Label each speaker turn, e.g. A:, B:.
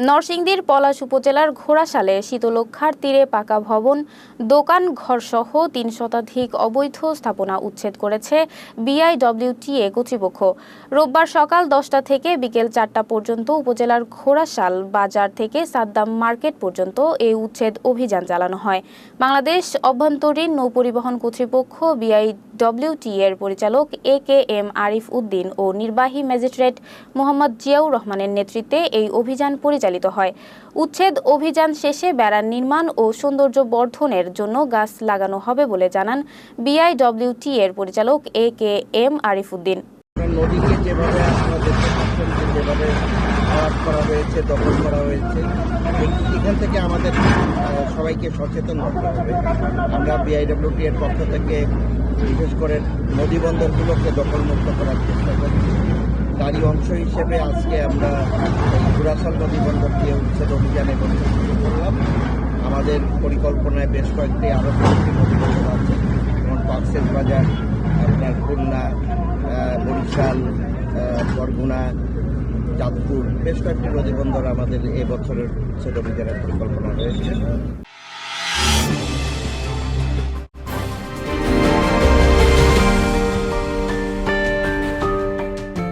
A: নরসিংদীর পলাশ উপজেলার ঘোড়াশালে শীতলক্ষ্যার তীরে পাকা ভবন, দোকান ঘরসহ ৩ শতাধিক অবৈধ স্থাপনা উচ্ছেদ করেছে বিআইডব্লিউটিএ কর্তৃপক্ষ। রোববার সকাল ১০টা থেকে বিকেল ৪টা পর্যন্ত উপজেলার ঘোড়াশাল বাজার থেকে সাদ্দাম মার্কেট পর্যন্ত এই উচ্ছেদ অভিযান চালানো হয়। বাংলাদেশ অভ্যন্তরীণ নৌপরিবহন কর্তৃপক্ষ বিআইডব্লিউটিএর পরিচালক এ.কে.এম. আরিফ উদ্দিন ও নির্বাহী ম্যাজিস্ট্রেট মোহাম্মদ জিয়াউর রহমানের নেতৃত্বে এই অভিযান পরিচালিত হয়। উচ্ছেদ অভিযান শেষে বেড়া নির্মাণ ও সৌন্দর্য বর্ধনের জন্য গাছ লাগানো হবে বলে জানান বিআইডব্লিউটিএর পরিচালক এ.কে.এম. আরিফ উদ্দিন।
B: নদীকে যেভাবে যেভাবে আবাদ করা হয়েছে, দখল করা হয়েছে, এখান থেকে আমাদের সবাইকে সচেতন হতে হবে। আমরা বিআইডব্লিউটি এর পক্ষ থেকে বিশেষ করে নদী বন্দরগুলোকে দখলমুক্ত করার চেষ্টা করছি। তারই অংশ হিসেবে আজকে আমরা ঘোড়াশাল নদী বন্দরকে উচ্ছেদ অভিযানে শুরু করলাম। আমাদের পরিকল্পনায় বেশ কয়েকটি আরও কয়েকটি নদী বন্দর আছে, যেমন কক্সেস বাজার, আপনার খুলনা, বরিশাল, বরগুনা, চাঁদপুর, বেশ কয়েকটি নদী বন্দর আমাদের এবছরের উচ্ছেদ অভিযানের পরিকল্পনা রয়েছে।